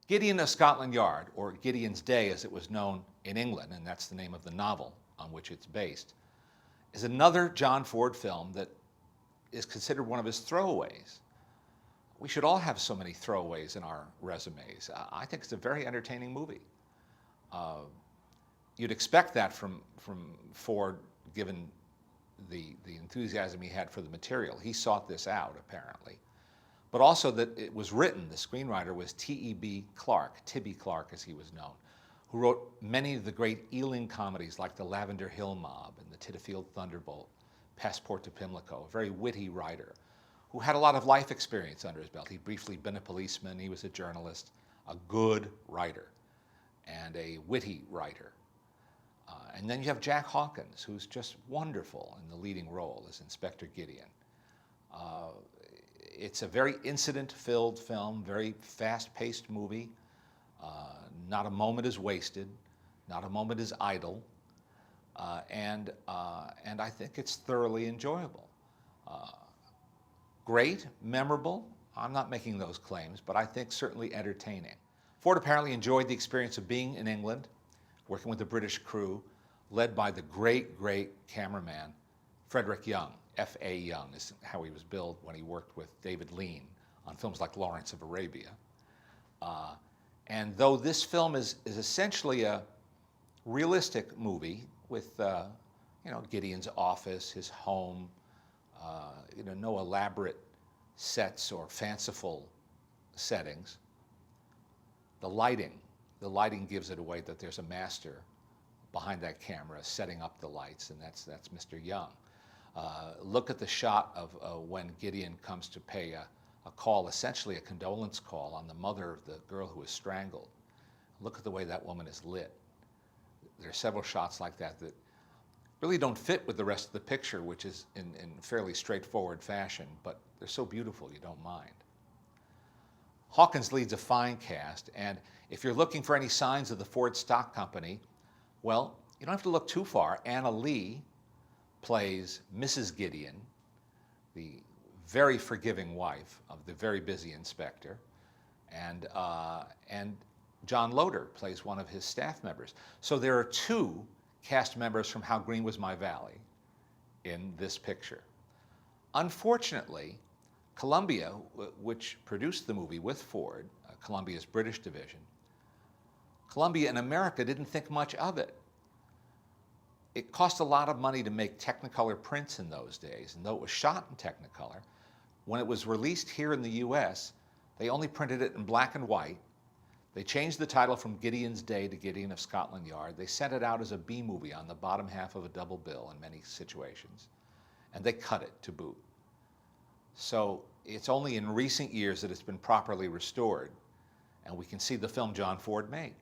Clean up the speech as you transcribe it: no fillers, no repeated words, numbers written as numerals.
Gideon of Scotland Yard, or Gideon's Day as it was known in England, and that's the name of the novel on which it's based, is another John Ford film that is considered one of his throwaways. We should all have so many throwaways in our resumes. I think it's a very entertaining movie. You'd expect that from Ford, given the enthusiasm he had for the material. He sought this out, apparently. But also that it was written, the screenwriter was T.E.B. Clarke, Tibby Clarke as he was known, who wrote many of the great Ealing comedies like The Lavender Hill Mob and The Titterfield Thunderbolt, Passport to Pimlico, a very witty writer who had a lot of life experience under his belt. He'd briefly been a policeman, he was a journalist, a good writer, and a witty writer. And then you have Jack Hawkins, who's just wonderful in the leading role as Inspector Gideon. It's a very incident-filled film, very fast-paced movie. Not a moment is wasted, not a moment is idle, and I think it's thoroughly enjoyable. Great, memorable. I'm not making those claims, but I think certainly entertaining. Ford apparently enjoyed the experience of being in England, working with the British crew, led by the great, great cameraman, Frederick Young. F.A. Young is how he was billed when he worked with David Lean on films like Lawrence of Arabia. And though this film is essentially a realistic movie with Gideon's office, his home, no elaborate sets or fanciful settings, the lighting gives it away that there's a master behind that camera setting up the lights, and that's Mr. Young. Look at the shot of when Gideon comes to pay a call, essentially a condolence call on the mother of the girl who was strangled. Look at the way that woman is lit. There are several shots like that that really don't fit with the rest of the picture, which is in fairly straightforward fashion, but they're so beautiful you don't mind. Hawkins leads a fine cast, and if you're looking for any signs of the Ford Stock Company, well, you don't have to look too far. Anna Lee plays Mrs. Gideon, the very forgiving wife of the very busy inspector, and John Loder plays one of his staff members. So there are two cast members from How Green Was My Valley in this picture. Unfortunately, Columbia, which produced the movie with Ford, Columbia's British division, Columbia in America didn't think much of it. It cost a lot of money to make Technicolor prints in those days, and though it was shot in Technicolor, when it was released here in the US, they only printed it in black and white. They changed the title from Gideon's Day to Gideon of Scotland Yard. They sent it out as a B movie on the bottom half of a double bill in many situations, and they cut it to boot. So it's only in recent years that it's been properly restored, and we can see the film John Ford made.